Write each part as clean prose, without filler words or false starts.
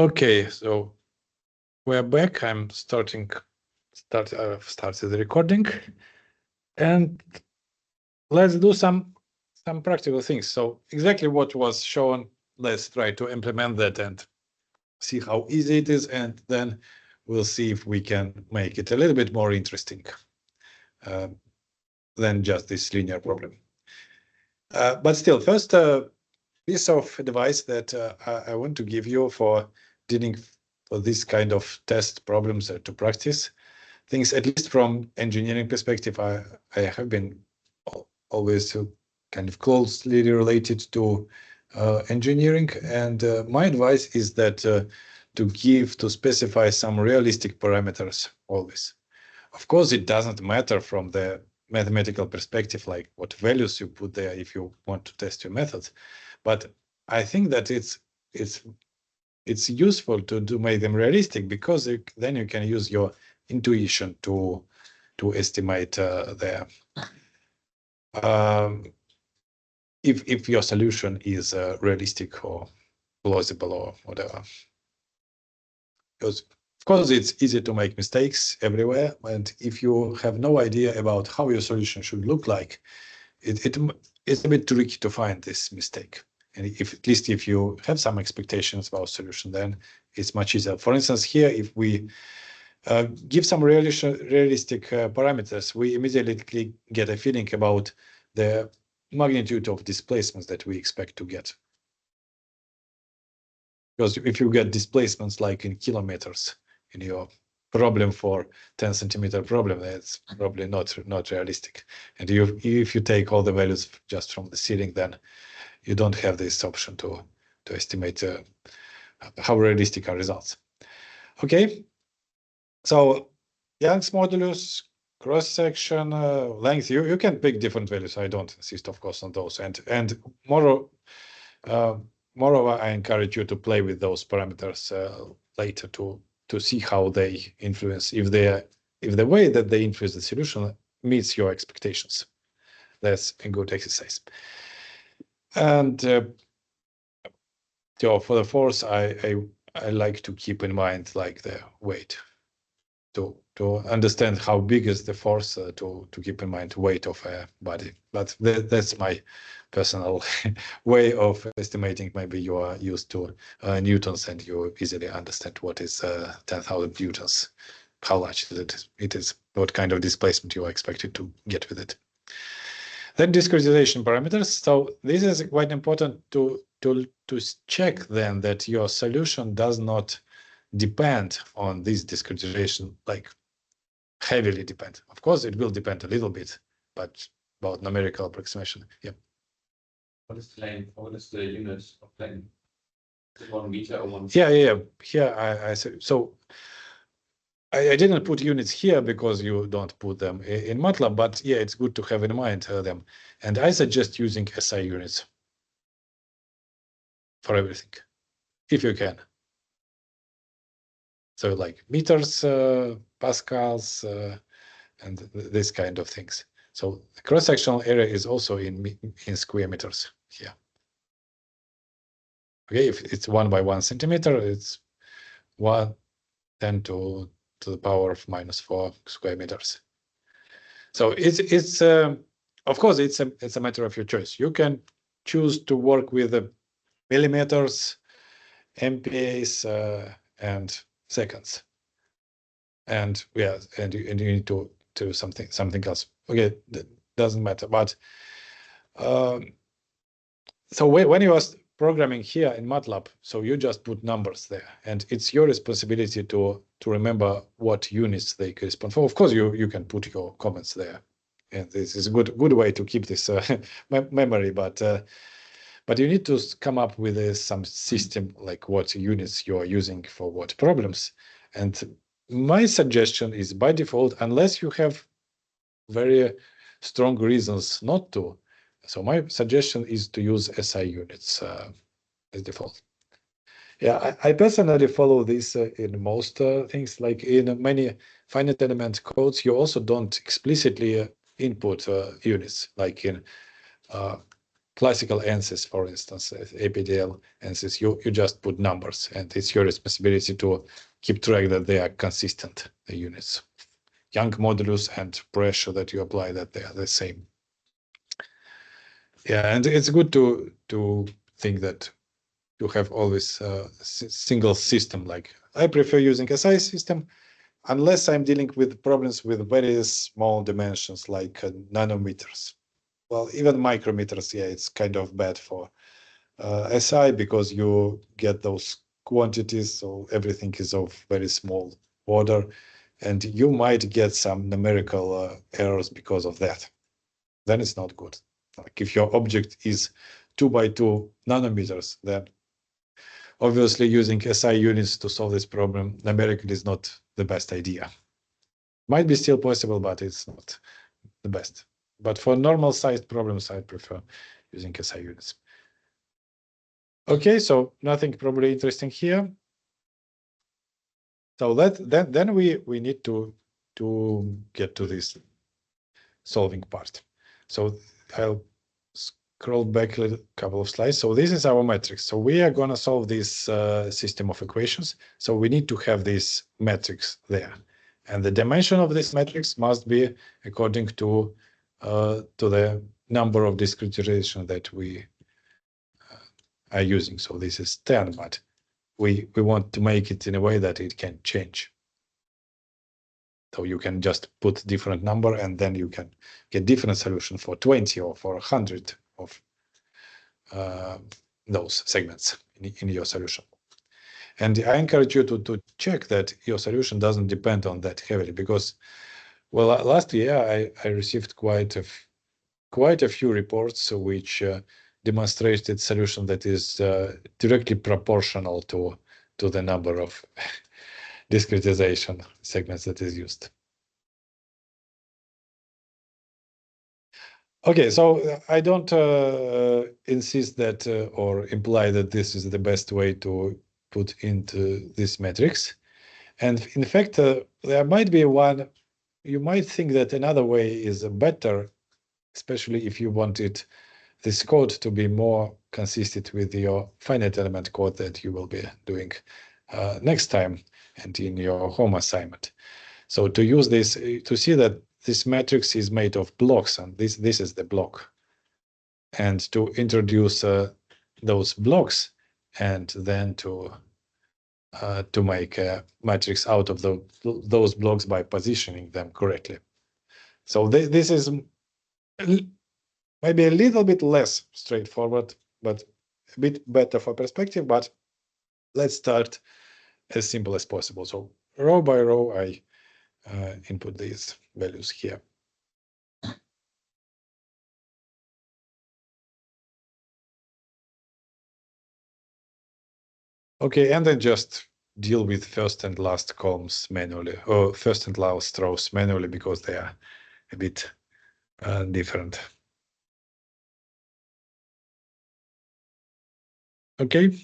Okay, so we're back. I'm started the recording, and let's do some practical things. So exactly what was shown, let's try to implement that and see how easy it is, and then we'll see if we can make it a little bit more interesting than just this linear problem. But still, first piece of advice that I want to give you for dealing for this kind of test problems to practice things, at least from engineering perspective. I have been always kind of closely related to engineering, and my advice is that to specify some realistic parameters always. Of course, it doesn't matter from the mathematical perspective, like what values you put there if you want to test your methods. But I think that it's useful to make them realistic, because then you can use your intuition to estimate if your solution is realistic or plausible or whatever. Because of course it's easy to make mistakes everywhere, and if you have no idea about how your solution should look like, it's a bit tricky to find this mistake. And at least if you have some expectations about solution, then it's much easier. For instance, here, if we give some realistic parameters, we immediately get a feeling about the magnitude of displacements that we expect to get. Because if you get displacements like in kilometers in your problem for 10 centimeter problem, that's probably not realistic. And if you take all the values just from the ceiling, then you don't have this option to estimate how realistic are results. Okay, so Young's modulus, cross section, length. You can pick different values. I don't insist, of course, on those. And moreover, I encourage you to play with those parameters later to see how they influence, if the way that they influence the solution meets your expectations. That's a good exercise. And for the force, I like to keep in mind like the weight, to understand how big is the force, to keep in mind weight of a body. But that's my personal way of estimating. Maybe you are used to newtons, and you easily understand what is 10,000 newtons, how large it is, what kind of displacement you are expected to get with it. Then discretization parameters. So this is quite important to check then that your solution does not depend on this discretization, like heavily depend. Of course, it will depend a little bit, but about numerical approximation. Yeah. What is the length? What is the unit of length? Is it 1 meter or 1? Yeah. Here I said so. I didn't put units here because you don't put them in MATLAB, but yeah, it's good to have in mind them. And I suggest using SI units for everything, if you can. So like meters, pascals, and this kind of things. So the cross-sectional area is also in square meters here. Okay, if it's 1 by 1 centimeter, it's 10 to the power of -4 square meters. So it's of course it's a matter of your choice. You can choose to work with millimeters, MPAs, and seconds, and yeah, and you need to do something else. Okay, that doesn't matter. But so when you are programming here in MATLAB, so you just put numbers there, and it's your responsibility to remember what units they correspond for. Of course, you can put your comments there, and this is a good way to keep this memory. But you need to come up with some system, like what units you are using for what problems. And my suggestion is, by default, unless you have very strong reasons not to, so my suggestion is to use SI units as default. Yeah, I personally follow this in most things. Like in many finite element codes, you also don't explicitly input units, like in classical ANSYS, for instance, APDL ANSYS, you just put numbers, and it's your responsibility to keep track that they are consistent, the units. Young modulus and pressure that you apply, that they are the same. Yeah, and it's good to think that you have always a single system. Like I prefer using SI system, unless I'm dealing with problems with very small dimensions like nanometers. Well, even micrometers, yeah, it's kind of bad for SI because you get those quantities, so everything is of very small order, and you might get some numerical errors because of that. Then it's not good. Like if your object is 2 by 2 nanometers, then obviously using SI units to solve this problem numerically is not the best idea. Might be still possible, but it's not the best. But for normal sized problems, I prefer using SI units. Okay, so nothing probably interesting here. So then we need to get to this solving part. So I'll scroll back a couple of slides. So this is our matrix. So we are going to solve this system of equations. So we need to have this matrix there. And the dimension of this matrix must be according to the number of discretizations that we are using. So this is 10, but we want to make it in a way that it can change. So you can just put different number and then you can get different solution for 20 or for 100 of those segments in your solution. And I encourage you to check that your solution doesn't depend on that heavily, because, well, last year I received quite a few reports which demonstrated solution that is directly proportional to the number of discretization segments that is used. Okay, so I don't insist that or imply that this is the best way to put into this matrix. And in fact, there might be one, you might think that another way is better, especially if you wanted this code to be more consistent with your finite element code that you will be doing next time and in your home assignment. So to use this, to see that this matrix is made of blocks, and this is the block. And to introduce those blocks, and then to make a matrix out of those blocks by positioning them correctly. So this is maybe a little bit less straightforward, but a bit better for perspective. But let's start as simple as possible. So row by row, I input these values here. Okay, and then just deal with first and last columns manually, or first and last rows manually, because they are a bit different. Okay.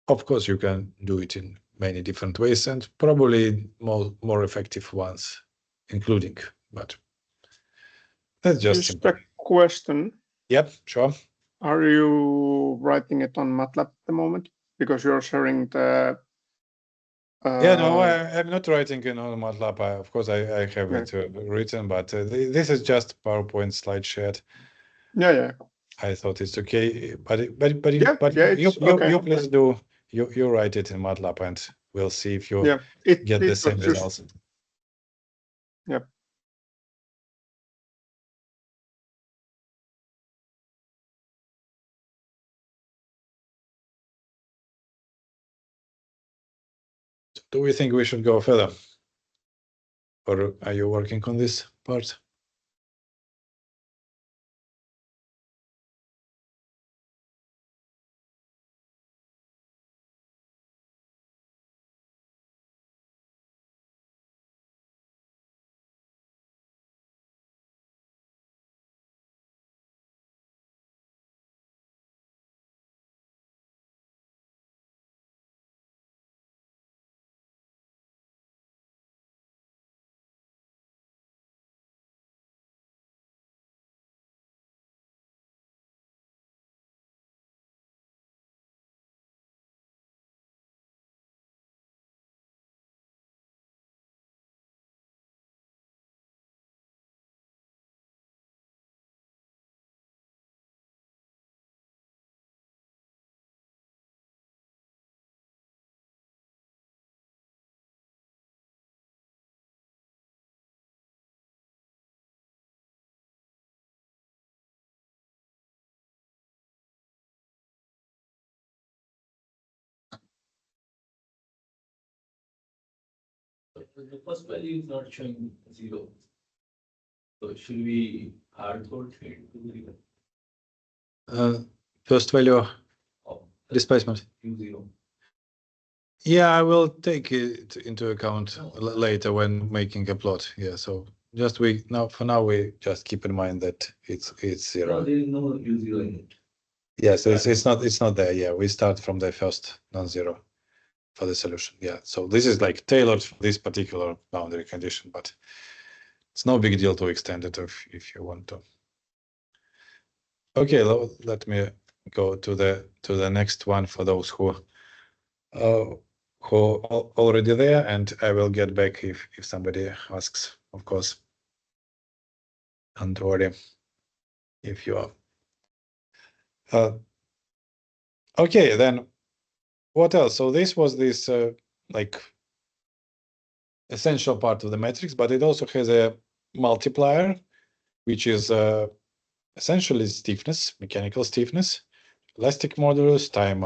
Of course, you can do it in many different ways, and probably more effective ones, including, but that's just a question. Yep, sure. Are you writing it on MATLAB at the moment? Because you're sharing the yeah, no, I'm not writing it on MATLAB. Of course, I have yeah. it written, but this is just PowerPoint slide shared. Yeah. I thought it's okay, but you please do you write it in MATLAB, and we'll see if you get the same results. Yep. Do we think we should go further, or are you working on this part? The first value is not showing 0. So should we hard code it to 0? First value Oh, displacement. Q0. Yeah, I will take it into account later when making a plot. Yeah, so just for now we just keep in mind that it's 0. No, there is no U0 in it. Yes, it's not there. Yeah, we start from the first non-zero for the solution. Yeah, so this is like tailored for this particular boundary condition, but it's no big deal to extend it if you want to. Okay, let me go to the next one for those who already there, and I will get back if somebody asks, of course. Don't worry if you are. Okay, then what else? So this was this like essential part of the matrix, but it also has a multiplier, which is essentially stiffness, mechanical stiffness, elastic modulus times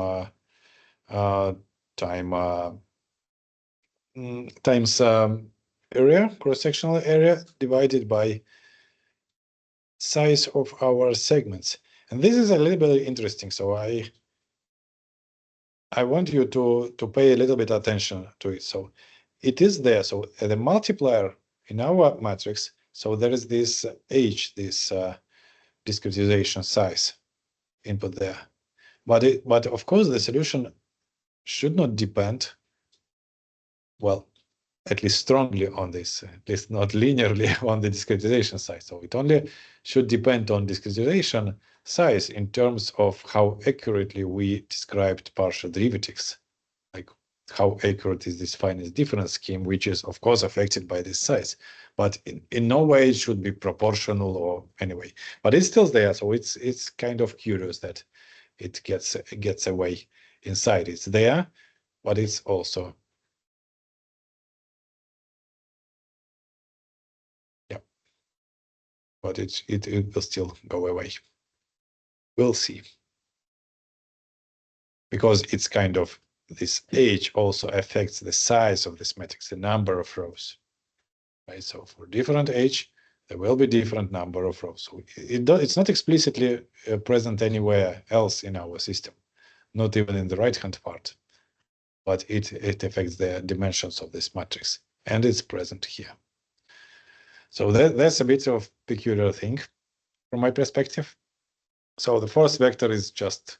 area, cross-sectional area divided by size of our segments. And this is a little bit interesting. So I want you to pay a little bit attention to it. So it is there. So the multiplier in our matrix, so there is this h, this discretization size input there. But of course the solution should not depend, well, at least strongly on this, at least not linearly on the discretization size. So it only should depend on discretization size in terms of how accurately we described partial derivatives, like how accurate is this finite difference scheme, which is of course affected by this size, but in no way it should be proportional or anyway. But it's still there, so it's kind of curious that it gets away inside. It's there, but it's also but it will still go away. We'll see. Because it's kind of, this h also affects the size of this matrix, the number of rows. Right? So for different h, there will be different number of rows. So it's not explicitly present anywhere else in our system, not even in the right-hand part, but it affects the dimensions of this matrix, and it's present here. So that's a bit of peculiar thing from my perspective. So the first vector is just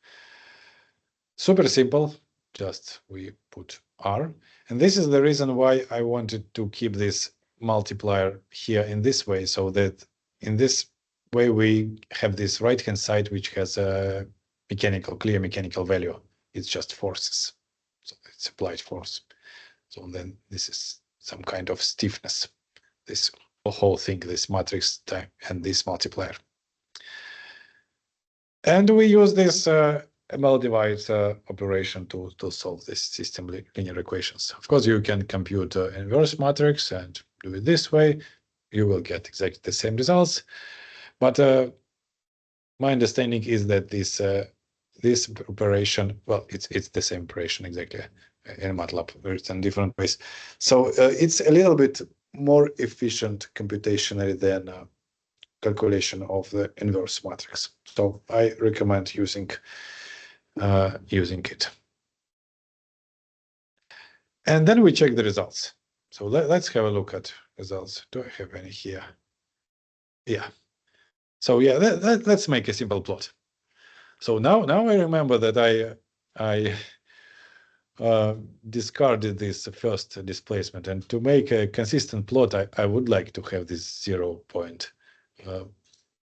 super simple, just we put r. And this is the reason why I wanted to keep this multiplier here in this way, so that in this way we have this right-hand side which has a clear mechanical value. It's just forces. So it's applied force. So then this is some kind of stiffness, this whole thing, this matrix time and this multiplier. And we use this ML divide operation to solve this system linear equations. Of course, you can compute inverse matrix and do it this way. You will get exactly the same results. But my understanding is that this operation, well, it's the same operation exactly in MATLAB, it's in different ways. So it's a little bit more efficient computationally than calculation of the inverse matrix. So I recommend using it. And then we check the results. So let's have a look at results. Do I have any here? Yeah. So yeah, let's make a simple plot. So now I remember that I discarded this first displacement, and to make a consistent plot, I would like to have this 0 point,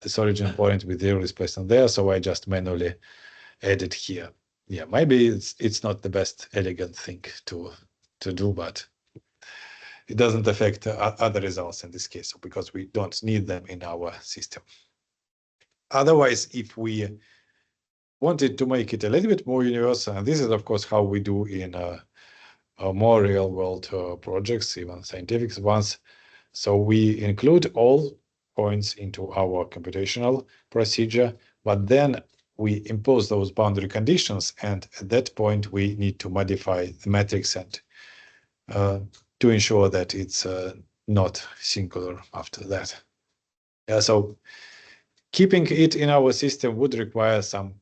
this origin point with 0 displacement there. So I just manually add it here. Yeah, maybe it's not the best elegant thing to do, but it doesn't affect other results in this case because we don't need them in our system. Otherwise, if we wanted to make it a little bit more universal, and this is of course how we do in more real world projects, even scientific ones. So we include all points into our computational procedure, but then we impose those boundary conditions, and at that point we need to modify the matrix and to ensure that it's not singular after that. Yeah, so keeping it in our system would require some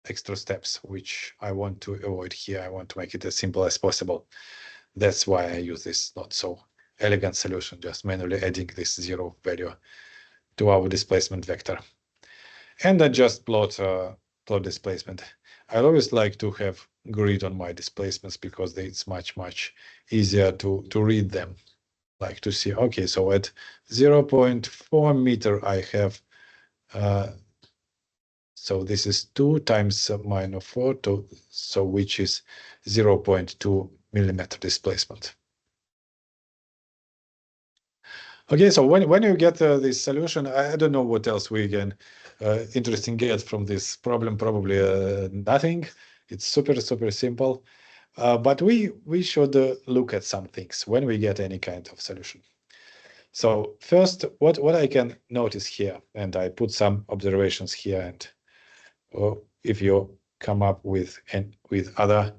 extra steps, which I want to avoid here. I want to make it as simple as possible. That's why I use this not so elegant solution, just manually adding this 0 value to our displacement vector. And I just plot displacement. I always like to have grid on my displacements because it's much easier to read them. Like to see, okay, so at 0.4 meter I have so this is 2 times minus 4, so which is 0.2 millimeter displacement. Okay, so when you get this solution, I don't know what else we can interesting get from this problem. Probably nothing. It's super simple. But we should look at some things when we get any kind of solution. So first, what I can notice here, and I put some observations here, and if you come up with other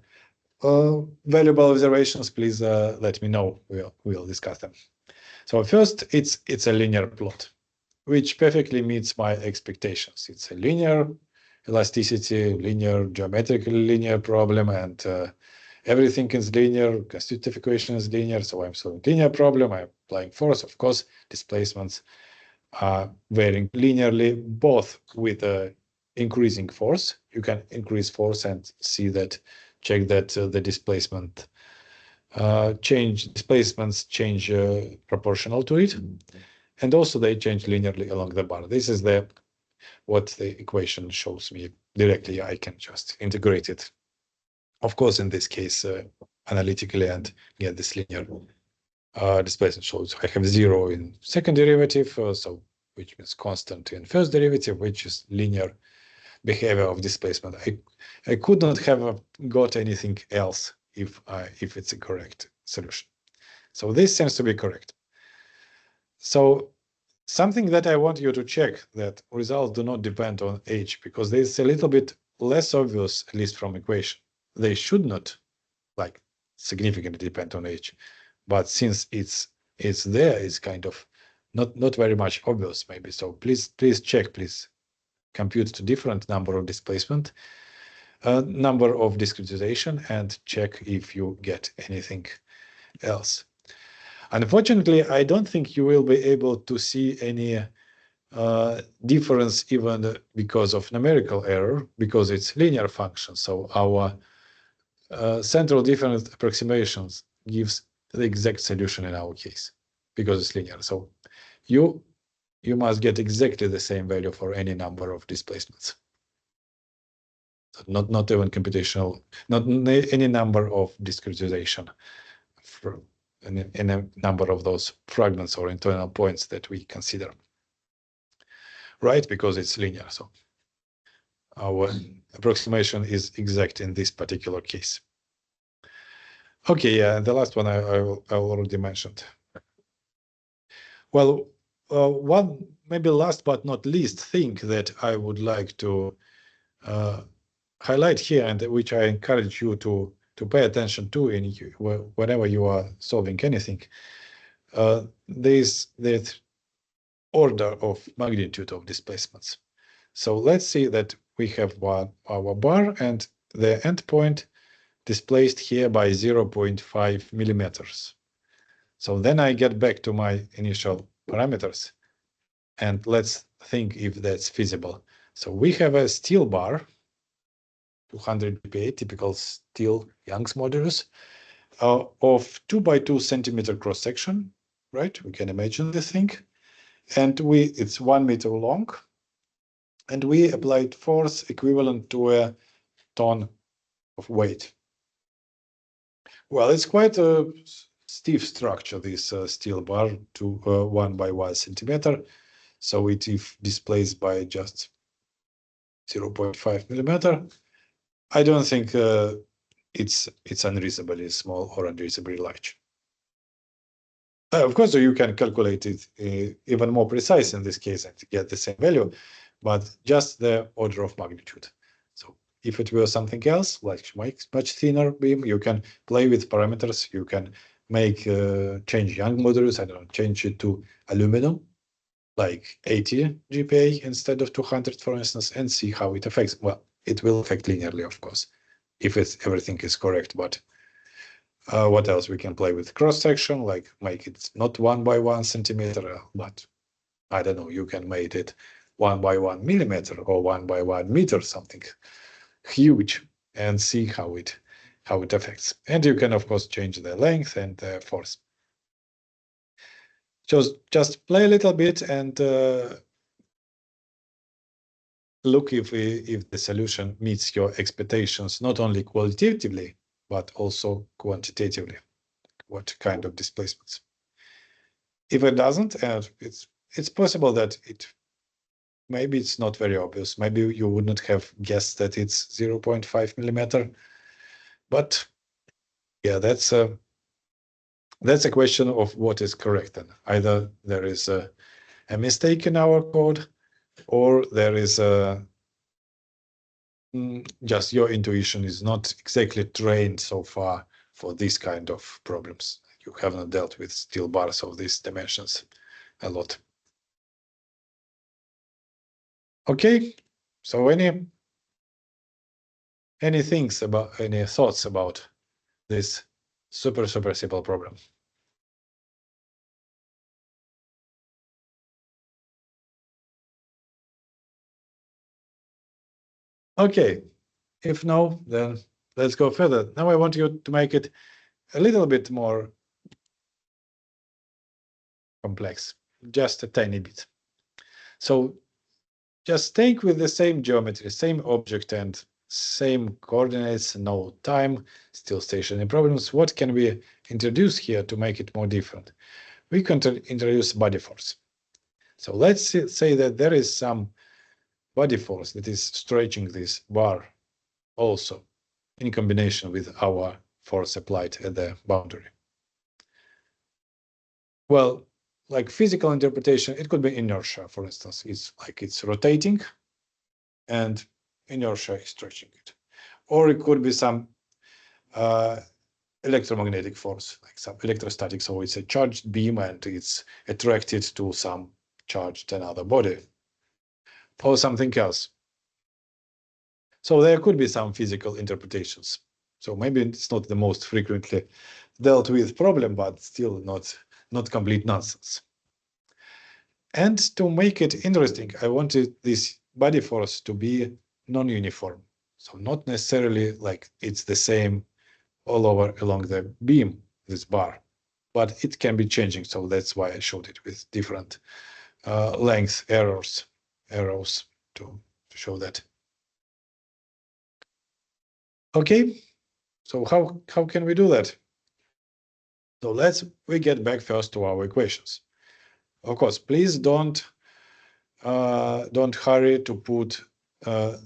valuable observations, please let me know. We'll discuss them. So first, it's a linear plot, which perfectly meets my expectations. It's a linear elasticity, linear geometrically linear problem, and everything is linear. Constitutive equation is linear, so I'm solving linear problem. I'm applying force. Of course, displacements are varying linearly, both with increasing force. You can increase force and see that, check that the displacements change proportional to it, and also they change linearly along the bar. This is what the equation shows me directly. I can just integrate it, of course, in this case analytically, and get this linear displacement. So I have 0 in second derivative, so which means constant in first derivative, which is linear behavior of displacement. I could not have got anything else if it's a correct solution. So this seems to be correct. So something that I want you to check, that results do not depend on h, because this is a little bit less obvious, at least from equation. They should not like significantly depend on h, but since it's there, it's kind of not very much obvious maybe. So please check, please compute the different number of displacement, number of discretization, and check if you get anything else. Unfortunately, I don't think you will be able to see any difference even because of numerical error, because it's linear function. So our central difference approximations gives the exact solution in our case because it's linear. So you must get exactly the same value for any number of displacements. Not even computational, not any number of discretization for in a number of those fragments or internal points that we consider, right? Because it's linear. So our approximation is exact in this particular case. Okay, yeah, the last one I already mentioned. Well, one maybe last but not least thing that I would like to highlight here, and which I encourage you to pay attention to whenever you are solving anything, there's the order of magnitude of displacements. So let's see that we have our bar and the endpoint displaced here by 0.5 millimeters. So then I get back to my initial parameters, and let's think if that's feasible. So we have a steel bar, 200 ppa, typical steel Young's modulus, of 2 by 2 centimeter cross section, right? We can imagine this thing, and it's 1 meter long, and we applied force equivalent to a ton of weight. Well, it's quite a stiff structure, this steel bar, to 1 by 1 centimeter. So it if displaced by just 0.5 millimeter. I don't think it's unreasonably small or unreasonably large. Of course, you can calculate it even more precise in this case and get the same value, but just the order of magnitude. So if it were something else, like much thinner beam, you can play with parameters. You can change Young modulus, I don't know, change it to aluminum, like 80 GPa instead of 200, for instance, and see how it affects. Well, it will affect linearly, of course, if everything is correct. But what else? We can play with cross section, like make it not 1 by 1 centimeter, but I don't know, you can make it 1 by 1 millimeter or 1 by 1 meter, something huge, and see how it affects. And you can, of course, change the length and the force. Just play a little bit and look if the solution meets your expectations, not only qualitatively, but also quantitatively. What kind of displacements? If it doesn't, it's possible that maybe it's not very obvious. Maybe you would not have guessed that it's 0.5 millimeter. But yeah, that's a question of what is correct. Then either there is a mistake in our code, or there is just your intuition is not exactly trained so far for this kind of problems. You have not dealt with steel bars of these dimensions a lot. Okay, so any thoughts about this super simple problem? Okay, if no, then let's go further. Now I want you to make it a little bit more complex, just a tiny bit. So just staying with the same geometry, same object, and same coordinates, no time, still stationary problems. What can we introduce here to make it more different? We can introduce body force. So let's say that there is some body force that is stretching this bar also in combination with our force applied at the boundary. Well, like physical interpretation, it could be inertia, for instance. It's rotating and inertia is stretching it. Or it could be some electromagnetic force, like some electrostatic. So it's a charged beam and it's attracted to some charged another body or something else. So there could be some physical interpretations. So maybe it's not the most frequently dealt with problem, but still not complete nonsense. And to make it interesting, I wanted this body force to be non-uniform. So not necessarily like it's the same all over along the beam, this bar, but it can be changing. So that's why I showed it with different length arrows to show that. Okay, so how can we do that? So we get back first to our equations. Of course, please don't hurry to put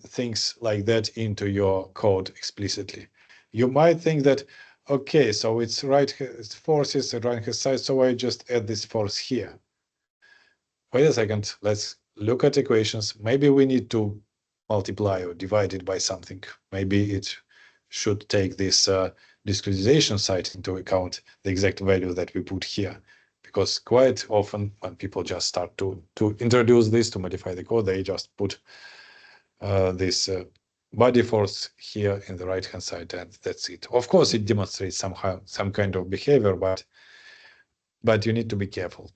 things like that into your code explicitly. You might think that, okay, so it's forces at right hand side, so I just add this force here. Wait a second, let's look at equations. Maybe we need to multiply or divide it by something. Maybe it should take this discretization side into account, the exact value that we put here. Because quite often when people just start to introduce this to modify the code, they just put this body force here in the right hand side, and that's it. Of course, it demonstrates somehow some kind of behavior, but you need to be careful.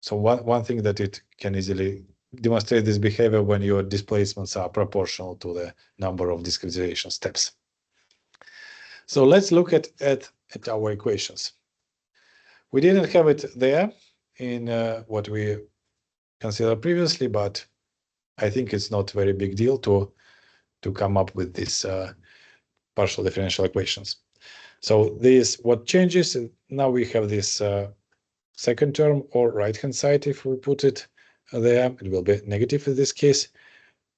So one thing that it can easily demonstrate this behavior when your displacements are proportional to the number of discretization steps. So let's look at our equations. We didn't have it there in what we considered previously, but I think it's not very big deal to come up with this partial differential equations. So what changes now, we have this second term, or right hand side. If we put it there, it will be negative in this case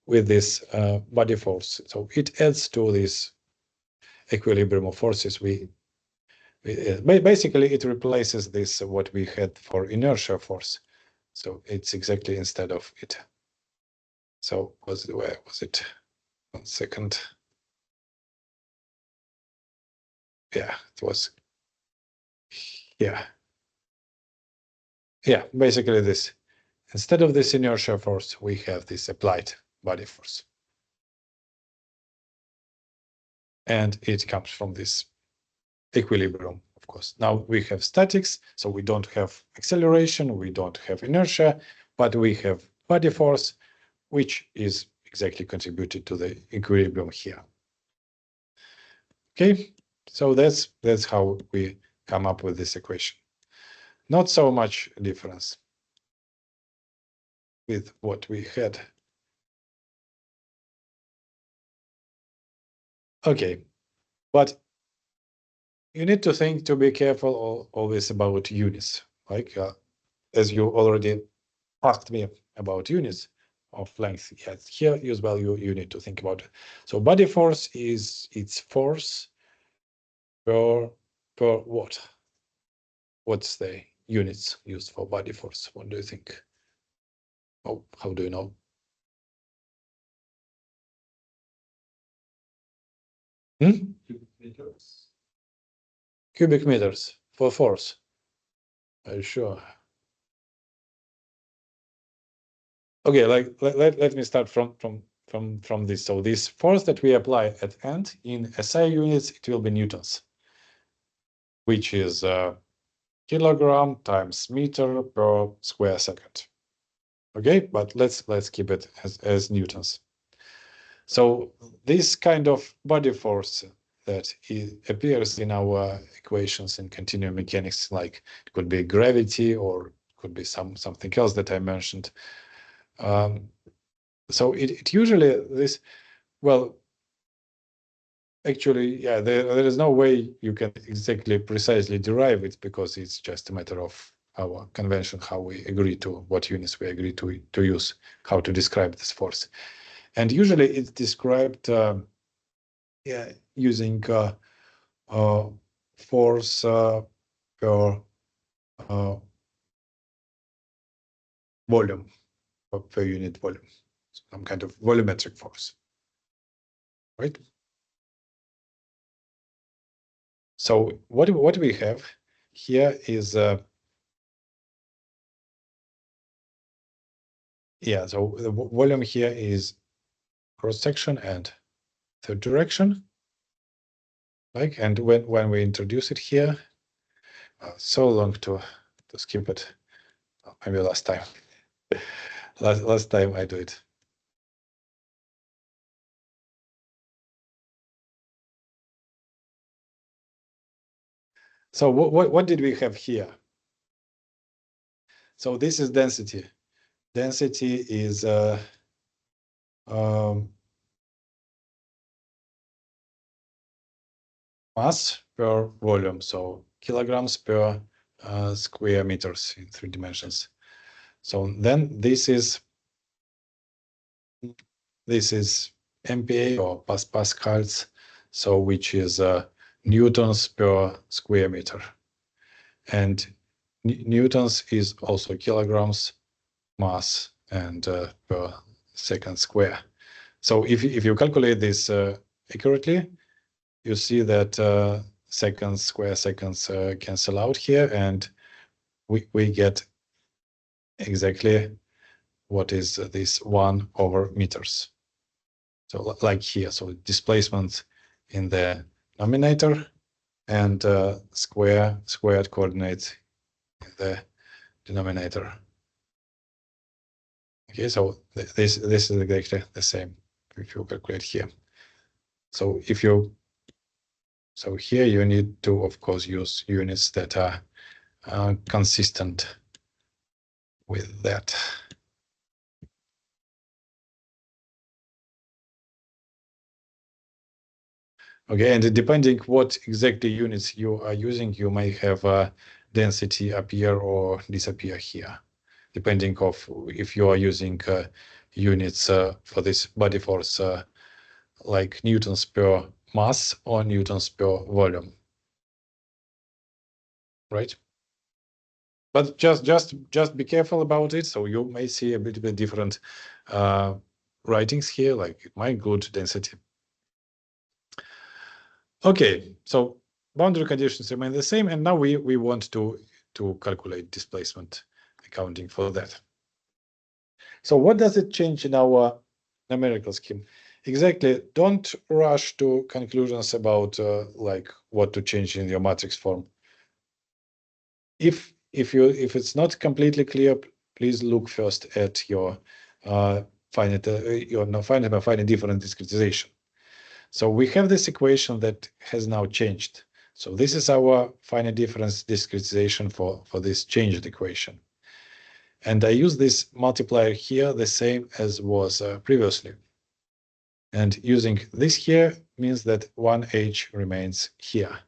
with this body force. So it adds to this equilibrium of forces. Basically it replaces this what we had for inertia force. So it's exactly instead of it. So where was it? 1 second. Yeah, it was here. Yeah, basically this. Instead of this inertia force, we have this applied body force. And it comes from this equilibrium, of course. Now we have statics, so we don't have acceleration, we don't have inertia, but we have body force, which is exactly contributed to the equilibrium here. Okay, so that's how we come up with this equation. Not so much difference with what we had. Okay, but you need to think to be careful always about units. Like as you already asked me about units of length, yes, here use value you need to think about it. So body force is its force per what? What's the units used for body force? What do you think? Oh, how do you know? Cubic meters. Cubic meters for force. Are you sure? Okay, let me start from this. So this force that we apply at end in SI units, it will be newtons, which is kilogram times meter per square second. Okay, but let's keep it as newtons. So this kind of body force that appears in our equations in continuum mechanics, like it could be gravity or could be something else that I mentioned. So it usually this, well, actually, yeah, there is no way you can exactly precisely derive it because it's just a matter of our convention, how we agree to what units we agree to use, how to describe this force. And usually it's described yeah, using force per volume, per unit volume, some kind of volumetric force, right? So what we have here is yeah, so the volume here is cross section and third direction, like, and when we introduce it here, so long to skip it. Maybe last time. last time I do it. So what did we have here? So this is density. Density is mass per volume, so kilograms per square meters in 3 dimensions. So then this is MPa or pascals, so which is newtons per square meter. And newtons is also kilograms mass and per second square. So if you calculate this accurately, you see that seconds, square seconds cancel out here, and we get exactly what is this 1/meters. So like here, so displacement in the nominator and squared coordinates in the denominator. Okay, so this is exactly the same if you calculate here. So so here you need to, of course, use units that are consistent with that. Okay, and depending what exactly units you are using, you may have density appear or disappear here, depending of if you are using units for this body force like newtons per mass or newtons per volume, right? But just be careful about it. So you may see a bit different writings here, like it might include density. Okay, so boundary conditions remain the same, and now we want to calculate displacement, accounting for that. So what does it change in our numerical scheme? Exactly. Don't rush to conclusions about like what to change in your matrix form. If it's not completely clear, please look first at your finite difference discretization. So we have this equation that has now changed. So this is our finite difference discretization for this changed equation. And I use this multiplier here the same as was previously. And using this here means that 1h remains here.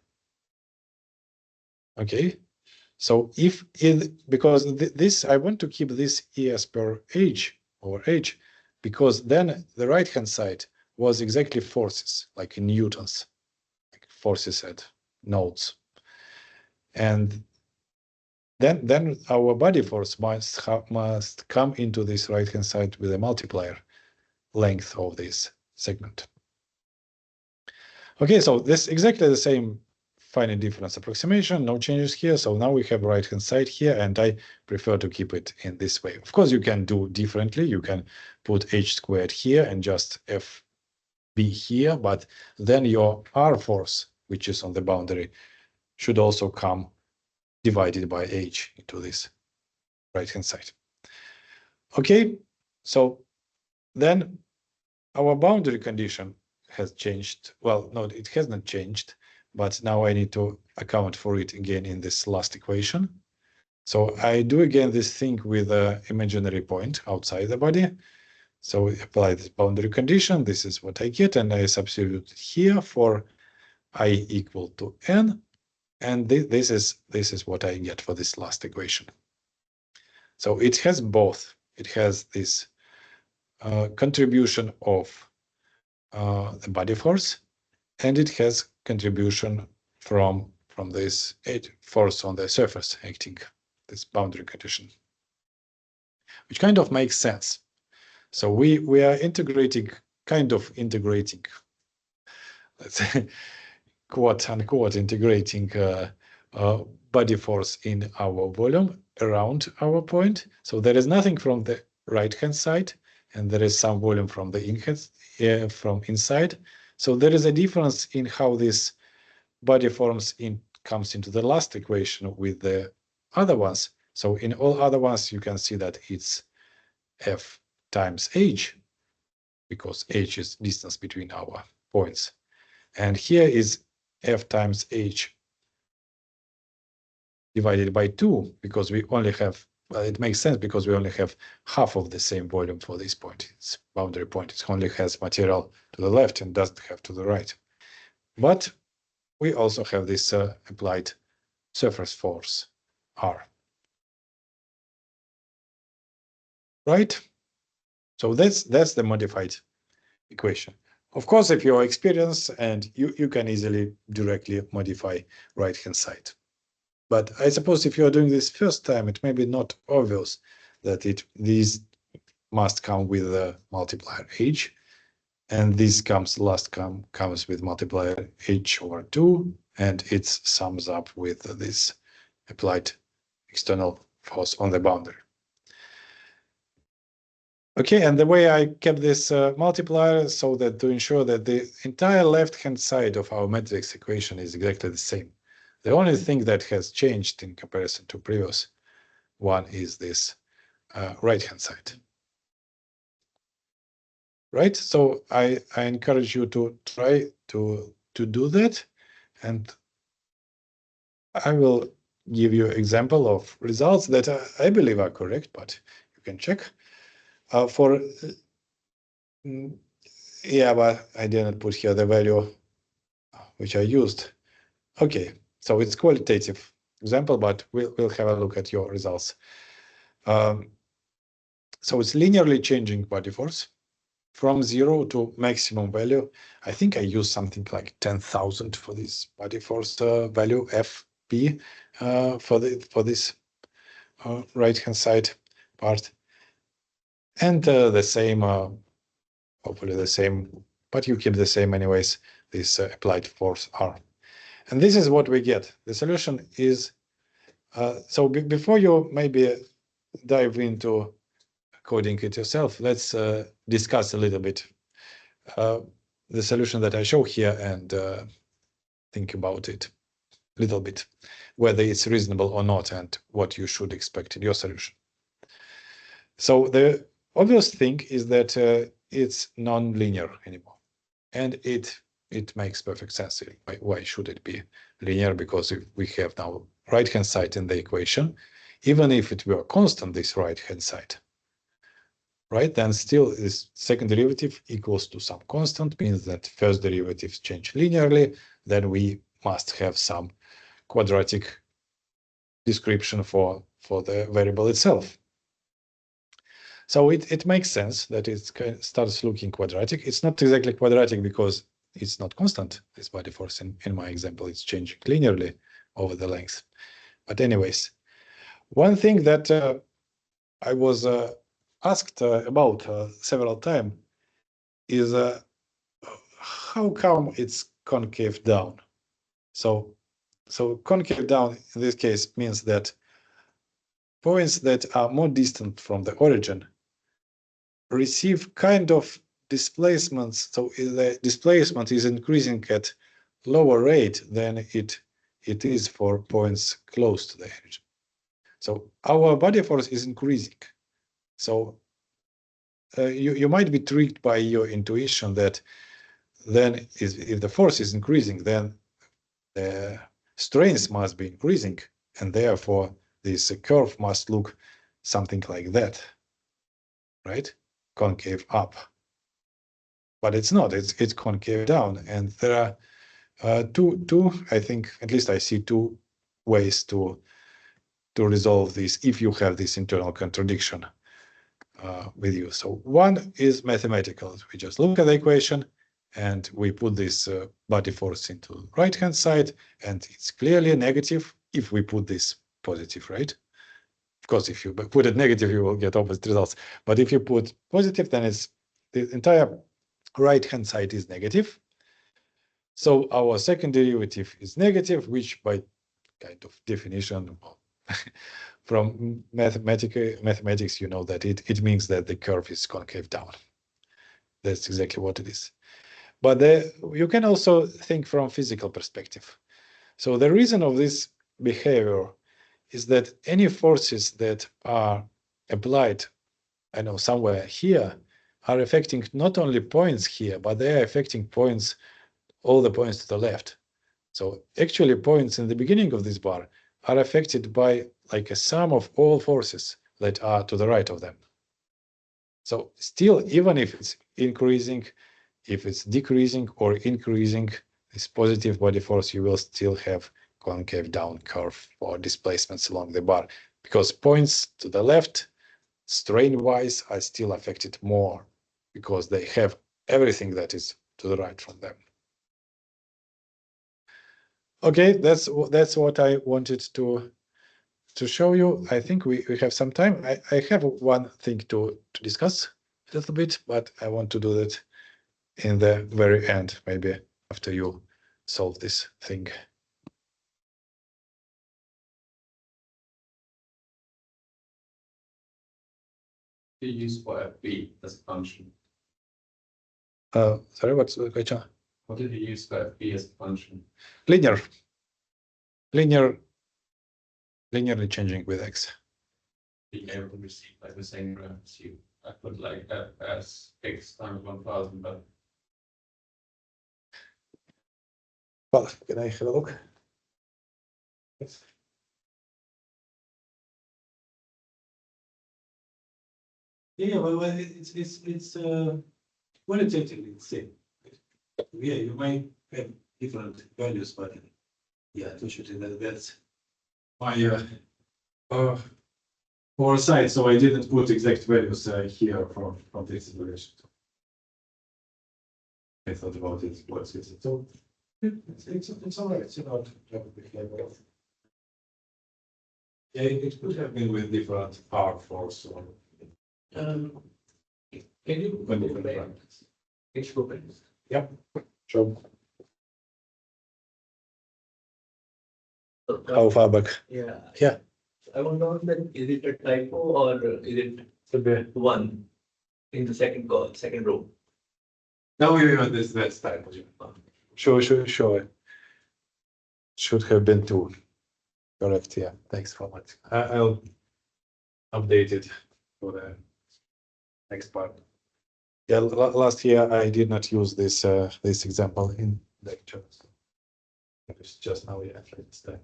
Okay, so because this, I want to keep this ES per h over h, because then the right-hand side was exactly forces, like in newtons, like forces at nodes. And then our body force must come into this right-hand side with a multiplier length of this segment. Okay, so this exactly the same finite difference approximation, no changes here. So now we have right-hand side here, and I prefer to keep it in this way. Of course, you can do differently. You can put h squared here and just fb here, but then your r force, which is on the boundary, should also come divided by h into this right-hand side. Okay, so then our boundary condition has changed. Well, no, it has not changed, but now I need to account for it again in this last equation. So I do again this thing with an imaginary point outside the body. So we apply this boundary condition. This is what I get, and I substitute here for I equal to n, and this is what I get for this last equation. So it has both. It has this contribution of the body force, and it has contribution from this force on the surface acting, this boundary condition, which kind of makes sense. So we are kind of integrating, let's say, quote unquote, integrating body force in our volume around our point. So there is nothing from the right-hand side, and there is some volume from the from inside. So there is a difference in how this body forms comes into the last equation with the other ones. So in all other ones, you can see that it's f times h, because h is distance between our points. And here is f times h divided by 2, because we only have, well, it makes sense because we only have half of the same volume for this point. It's boundary point. It only has material to the left and doesn't have to the right. But we also have this applied surface force, R. Right? So that's the modified equation. Of course, if you're experienced, and you can easily directly modify right-hand side. But I suppose if you're doing this first time, it may be not obvious that these must come with a multiplier h, and this comes with multiplier h over 2, and it sums up with this applied external force on the boundary. Okay, and the way I kept this multiplier so that to ensure that the entire left-hand side of our matrix equation is exactly the same. The only thing that has changed in comparison to previous one is this right-hand side. Right, so I encourage you to try to do that, and I will give you example of results that I believe are correct, but you can check. Yeah, but I didn't put here the value which I used. Okay, so it's qualitative example, but we'll have a look at your results. So it's linearly changing body force from 0 to maximum value. I think I used something like 10,000 for this body force value, FP, for this right-hand side part. And the same, hopefully the same, but you keep the same anyways, this applied force R. And this is what we get. The solution is, so before you maybe dive into coding it yourself, let's discuss a little bit the solution that I show here and think about it a little bit, whether it's reasonable or not and what you should expect in your solution. So the obvious thing is that it's non-linear anymore, and it makes perfect sense. Why should it be linear? Because if we have now right-hand side in the equation, even if it were constant, this right-hand side, right, then still this second derivative equals to some constant, means that first derivatives change linearly, then we must have some quadratic description for the variable itself. So it makes sense that it starts looking quadratic. It's not exactly quadratic because it's not constant. This body force in my example, it's changing linearly over the length. But anyways, one thing that I was asked about several times is how come it's concave down? So concave down in this case means that points that are more distant from the origin receive kind of displacements. So the displacement is increasing at lower rate than it is for points close to the origin. So our body force is increasing. So you might be tricked by your intuition that then if the force is increasing, then the strains must be increasing, and therefore this curve must look something like that, right? Concave up. But it's not. It's concave down, and there are two. I think at least I see two ways to resolve this if you have this internal contradiction with you. So one is mathematical. We just look at the equation and we put this body force into right hand side, and it's clearly negative if we put this positive, right? Of course, if you put it negative, you will get opposite results. But if you put positive, then it's the entire right hand side is negative. So our second derivative is negative, which by kind of definition from mathematics, you know that it means that the curve is concave down. That's exactly what it is. But you can also think from physical perspective. So the reason of this behavior is that any forces that are applied, I know somewhere here, are affecting not only points here, but they are affecting points, all the points to the left. So actually points in the beginning of this bar are affected by like a sum of all forces that are to the right of them. So still, even if it's increasing, if it's decreasing or increasing this positive body force, you will still have concave down curve or displacements along the bar, because points to the left, strain-wise, are still affected more because they have everything that is to the right from them. Okay, that's what I wanted to show you. I think we have some time. I have one thing to discuss a little bit, but I want to do that in the very end, maybe after you solve this thing. You use for FB as a function. Sorry, what's the question? What did you use for FB as a function? Linearly changing with x. Being able to receive like the same graph as you. I put like f as x times 1000, but Well, can I have a look? Yes. Yeah, well, it's qualitatively the same. Yeah, you might have different values, but yeah, unfortunately, that's my foresight. So I didn't put exact values here from this evaluation. I thought about it. What's it? So it's all right. It's not behavior. Yeah, it could have been with different R force or. can you When go different back? parameters. Can you go back? Yep, sure. How far back? Yeah. Yeah. I want to know that is it a typo or is it Should be. one in the second call, second row? No, that's type. Sure. Should have been two. Correct. Yeah. Thanks for that. I'll update it for the next part. Yeah. Last year I did not use this this example in lecture. So it's just now. Yeah. It's time.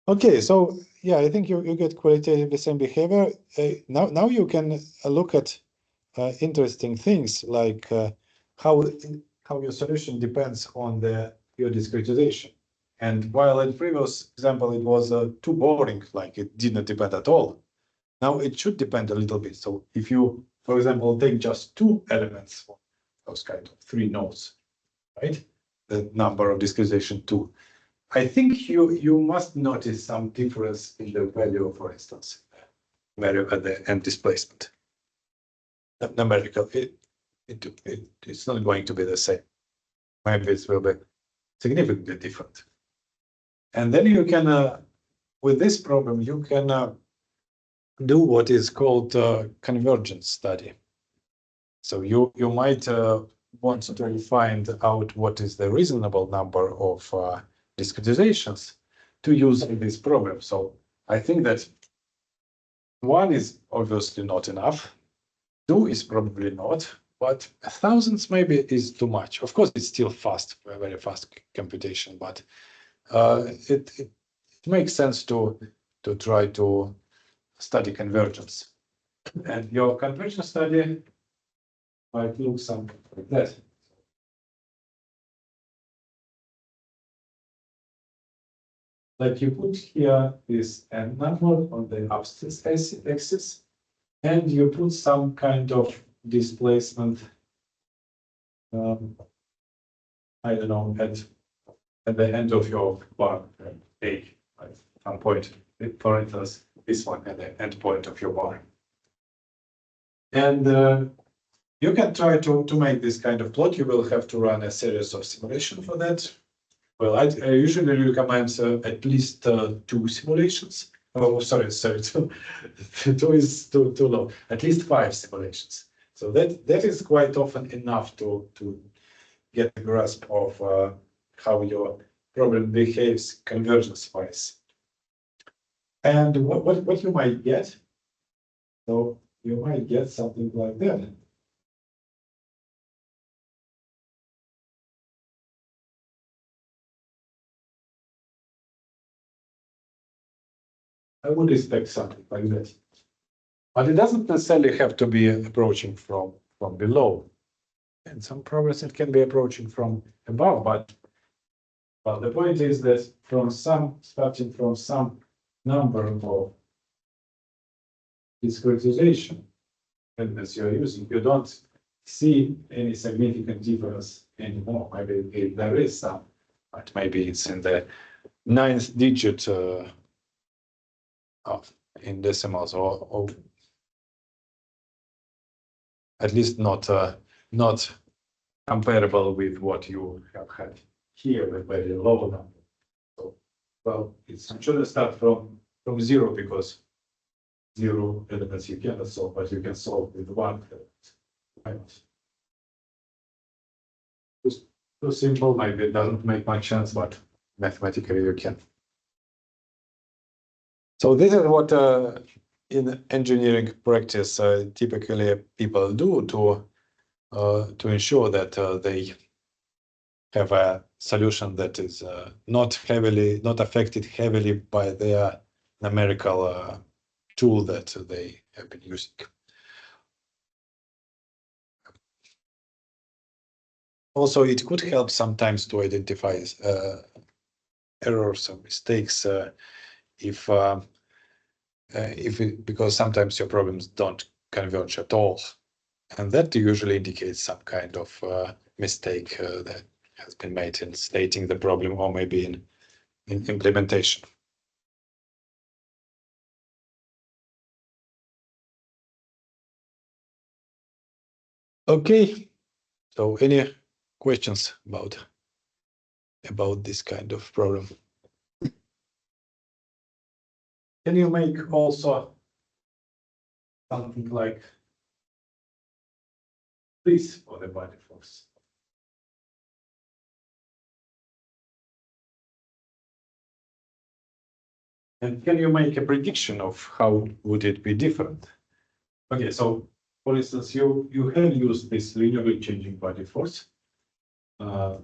Okay, so yeah, I think you get qualitatively the same behavior. Now you can look at interesting things like how your solution depends on your discretization. And while in previous example it was too boring, like it did not depend at all, now it should depend a little bit. So if you, for example, take just two elements, those kind of three nodes, right? The number of discretization 2. I think you must notice some difference in the value, for instance, value at the end displacement. Numerical, it's not going to be the same. Maybe it will be significantly different. And then you can, with this problem, you can do what is called convergence study. So you might want to find out what is the reasonable number of discretizations to use in this problem. So I think that 1 is obviously not enough. 2 is probably not, but thousands maybe is too much. Of course, it's still fast, very fast computation, but it makes sense to try to study convergence. And your convergence study might look something like that. Like you put here this n number on the axis, and you put some kind of displacement, I don't know, at the end of your bar, A, at some point, for instance, this one at the end point of your bar. And you can try to make this kind of plot. You will have to run a series of simulations for that. Well, I usually recommend at least 2 simulations. Oh, sorry, two is too low. At least 5 simulations. So that is quite often enough to get a grasp of how your problem behaves convergence-wise. And what you might get, so you might get something like that. I would expect something like that. But it doesn't necessarily have to be approaching from below. In some problems it can be approaching from above, but the point is that starting from some number of discretization elements you're using, you don't see any significant difference anymore. Maybe there is some, but maybe it's in the 9th digit in decimals, or at least not comparable with what you have had here with very low number. So, well, it shouldn't start from 0, because 0 elements you cannot solve, but you can solve with 1 element. Too simple, maybe it doesn't make much sense, but mathematically you can. So this is what in engineering practice typically people do to ensure that they have a solution that is not affected heavily by their numerical tool that they have been using. Also, it could help sometimes to identify errors or mistakes because sometimes your problems don't converge at all, and that usually indicates some kind of mistake that has been made in stating the problem, or maybe in implementation. Okay, so any questions about about this kind of problem. Can you make also something like this for the body force? And can you make a prediction of how would it be different? Okay, so for instance, you have used this linearly changing body force. Okay,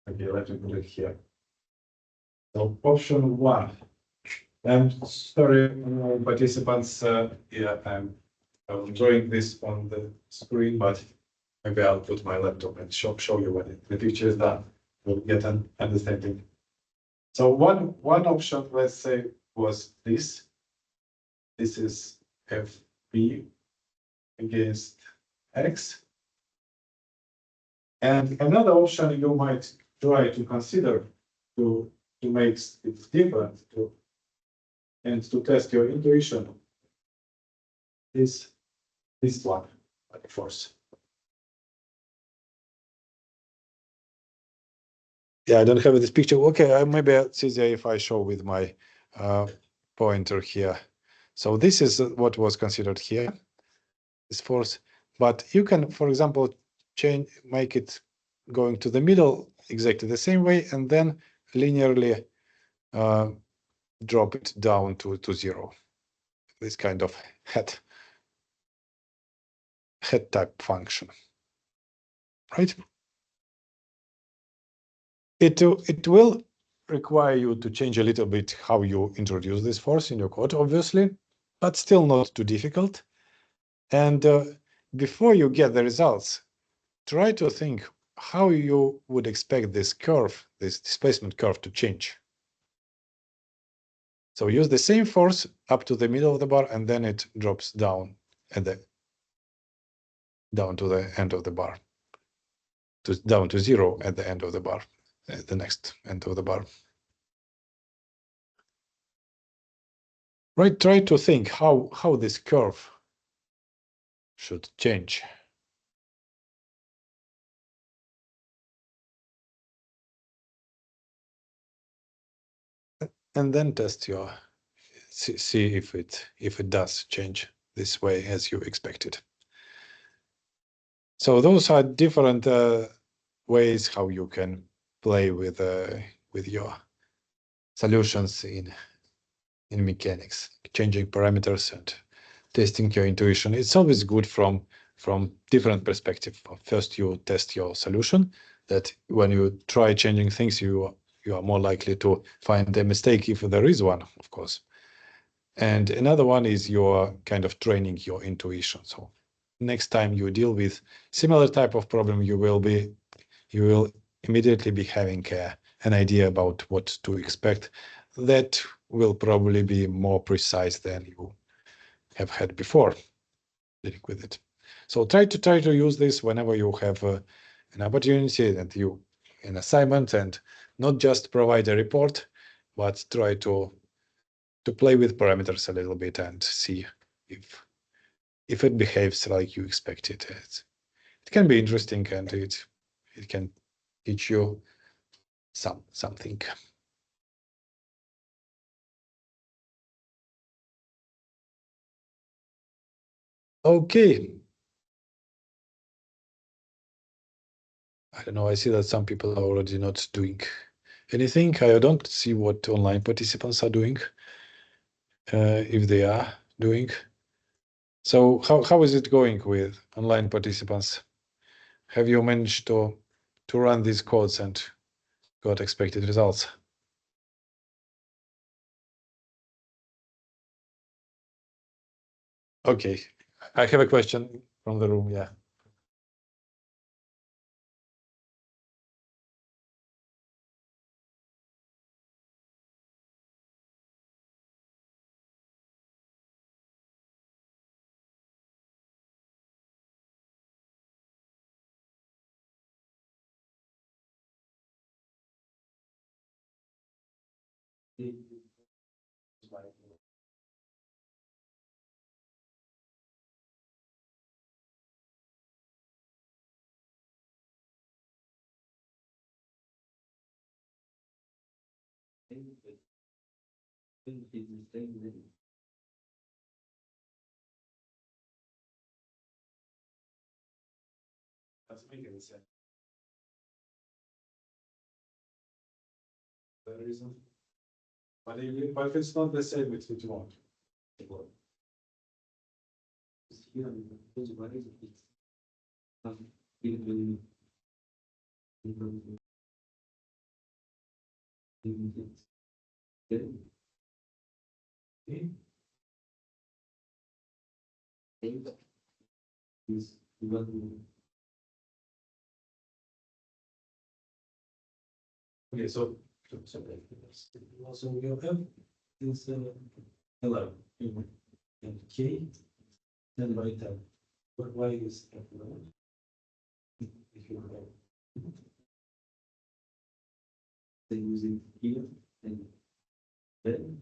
let me put it here. So option 1. I'm sorry, participants. Yeah, I'm drawing this on the screen, but maybe I'll put my laptop and show you when the picture is done. We'll get an understanding. So one option, let's say, was this. This is FB against X. And another option you might try to consider to make it different and to test your intuition is this one, body force. Yeah, I don't have this picture. Okay, maybe it's easier if I show with my pointer here. So this is what was considered here, this force. But you can, for example, make it going to the middle exactly the same way, and then linearly drop it down to 0. This kind of head type function, right? It will require you to change a little bit how you introduce this force in your code, obviously, but still not too difficult. And before you get the results, try to think how you would expect this curve, this displacement curve, to change. So use the same force up to the middle of the bar, and then it drops down down to the end of the bar, down to 0 at the end of the bar, at the next end of the bar. Right, try to think how this curve should change. And then test your, see if it does change this way as you expected. So those are different ways how you can play with your solutions in mechanics, changing parameters and testing your intuition. It's always good from different perspective. First, you test your solution, that when you try changing things, you are more likely to find a mistake if there is one, of course. And another one is your kind of training your intuition. So next time you deal with similar type of problem, you will immediately be having an idea about what to expect. That will probably be more precise than you have had before dealing with it. So try to use this whenever you have an opportunity and an assignment, and not just provide a report, but try to play with parameters a little bit and see if it behaves like you expect it. It can be interesting, and it can teach you something. Okay. I don't know. I see that some people are already not doing anything. I don't see what online participants are doing, if they are doing. So how is it going with online participants? Have you managed to run these codes and got expected results? Okay, I have a question from the room. Yeah. Doesn't make any sense. The reason, but it's not the same with what you want. Okay, so also we have this hello and K 10 by 10. But why is that? If you have they using here and then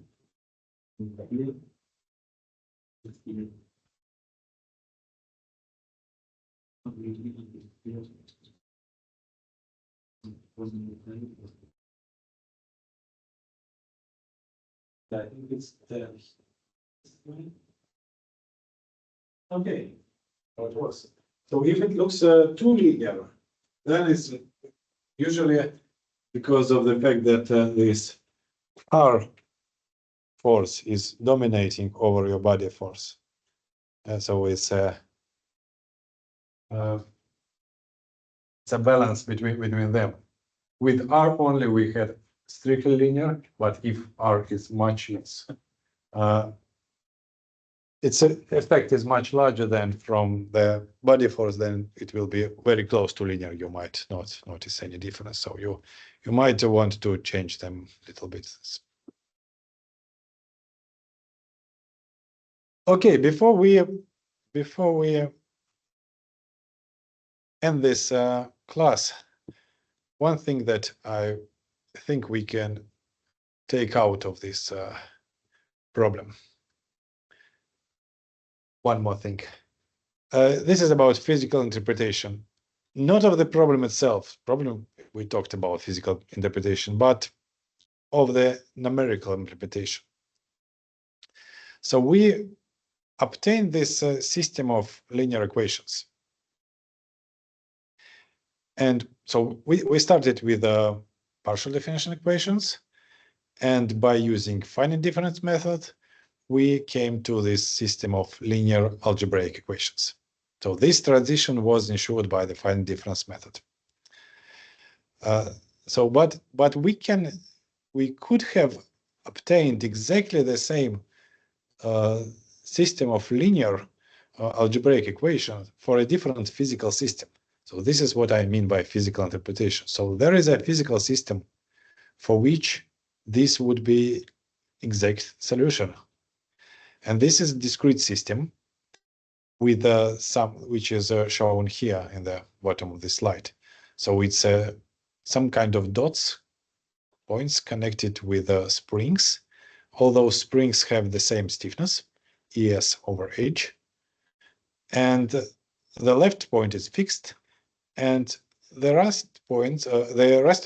here here. I think it's the okay. How it works. So if it looks too linear, then it's usually because of the fact that this R force is dominating over your body force. And so it's a balance between them. With R only, we had strictly linear, but if R is much less, its effect is much larger than from the body force, then it will be very close to linear. You might not notice any difference. So you might want to change them a little bit. Okay, before we end this class, one thing that I think we can take out of this problem. One more thing. This is about physical interpretation, not of the problem itself. Problem we talked about physical interpretation, but of the numerical interpretation. So we obtained this system of linear equations. And so we started with partial differential equations. And by using finite difference method, we came to this system of linear algebraic equations. So this transition was ensured by the finite difference method. But we could have obtained exactly the same system of linear algebraic equations for a different physical system. So this is what I mean by physical interpretation. So there is a physical system for which this would be exact solution. And this is a discrete system with which is shown here in the bottom of the slide. So it's some kind of dots, points connected with springs. All those springs have the same stiffness, ES over H. And the left point is fixed, and the rest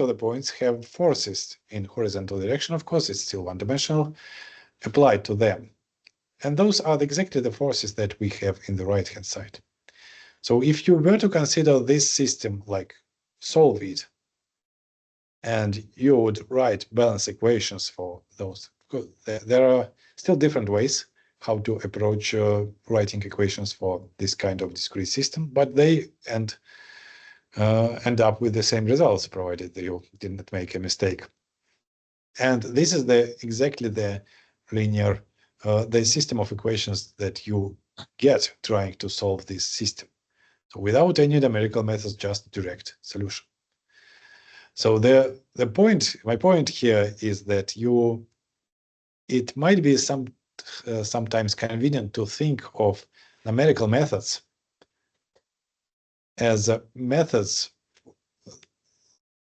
of the points have forces in horizontal direction. Of course, it's still one-dimensional, applied to them. And those are exactly the forces that we have in the right-hand side. So if you were to consider this system, like solve it, and you would write balance equations for those, there are still different ways how to approach writing equations for this kind of discrete system, but they end up with the same results, provided that you didn't make a mistake. And this is exactly the linear, the system of equations that you get trying to solve this system. So without any numerical methods, just direct solution. So my point here is that it might be sometimes convenient to think of numerical methods as methods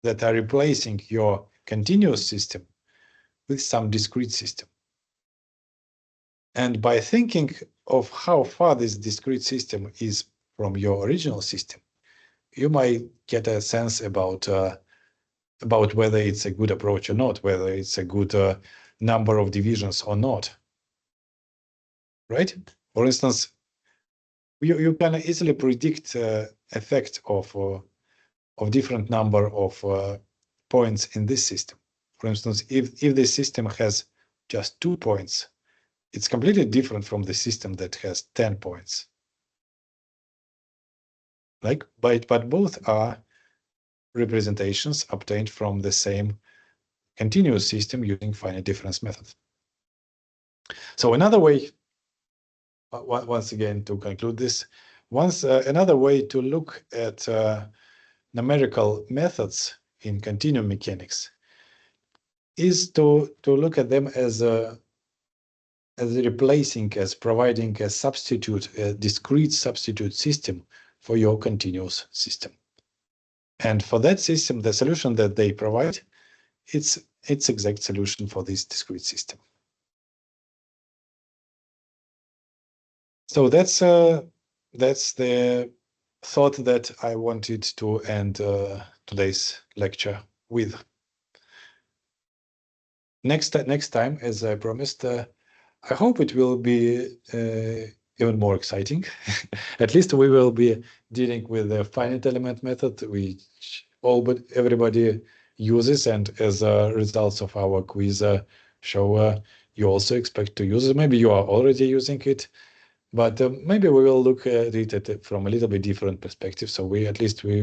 that are replacing your continuous system with some discrete system. And by thinking of how far this discrete system is from your original system, you might get a sense about about whether it's a good approach or not, whether it's a good number of divisions or not, right? For instance, you can easily predict effect of different number of points in this system. For instance, if this system has just 2 points, it's completely different from the system that has 10 points. But both are representations obtained from the same continuous system using finite difference method. So another way, once again, to conclude this, another way to look at numerical methods in continuum mechanics is to look at them as replacing, as providing a substitute, a discrete substitute system for your continuous system. And for that system, the solution that they provide, it's exact solution for this discrete system. So that's the thought that I wanted to end today's lecture with. Next time, as I promised, I hope it will be even more exciting. At least we will be dealing with the finite element method, which everybody uses, and as results of our quiz show, you also expect to use it. Maybe you are already using it, but maybe we will look at it from a little bit different perspective. So we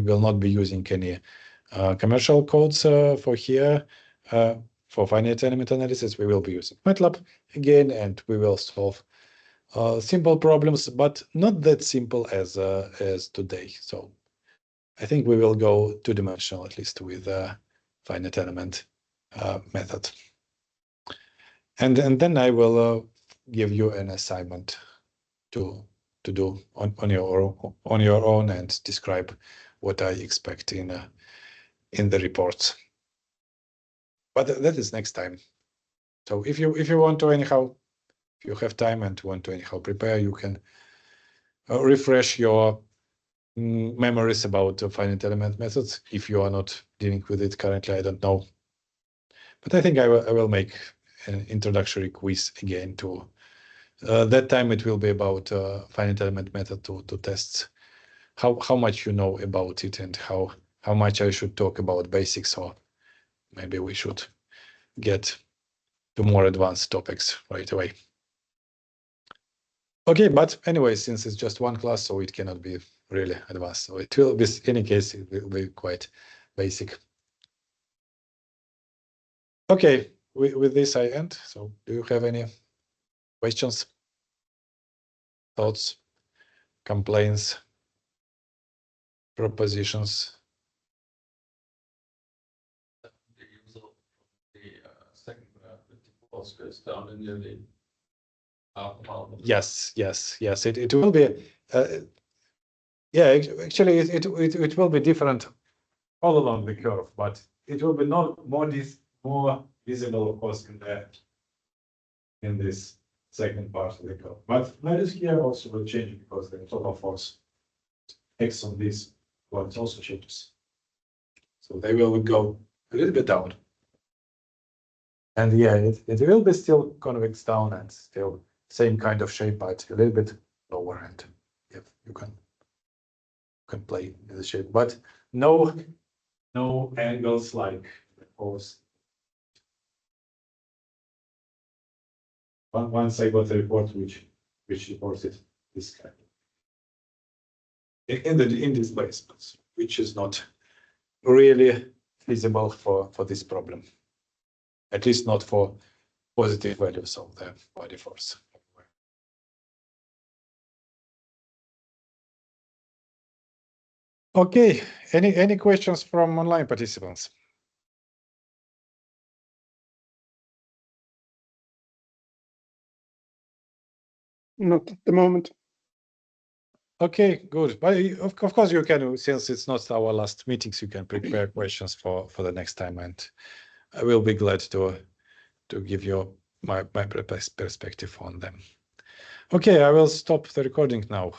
will not be using any commercial codes for here. For finite element analysis, we will be using MATLAB again, and we will solve simple problems, but not that simple as today. So I think we will go two-dimensional, at least with finite element method. And then I will give you an assignment to do on your own and describe what I expect in the reports. But that is next time. So if you want to anyhow, if you have time and want to anyhow prepare, you can refresh your memories about finite element methods. If you are not dealing with it currently, I don't know. But I think I will make an introductory quiz again to that time. It will be about finite element method to tests how much you know about it and how much I should talk about basics, or maybe we should get to more advanced topics right away. Okay, but anyway, since it's just one class, so it cannot be really advanced. So it will be, in any case, it will be quite basic. Okay, with this I end. So do you have any questions, thoughts, complaints, propositions? The use of the second graph with the Postgres down in nearly half amount. Yes. It will be. Yeah, actually, it will be different all along the curve, but it will be more visible, of course, in this second part of the curve. But values here also will change because the total force X on this one also changes. So they will go a little bit down. And yeah, it will be still convex down and still same kind of shape, but a little bit lower end. If you can play in the shape, but no angles like the force. Once I got a report which reported this kind in displacements, which is not really feasible for this problem, at least not for positive values of the body force. Okay, any questions from online participants? Not at the moment. Okay, good. But of course you can, since it's not our last meetings, you can prepare questions for the next time, and I will be glad to give you my perspective on them. Okay, I will stop the recording now.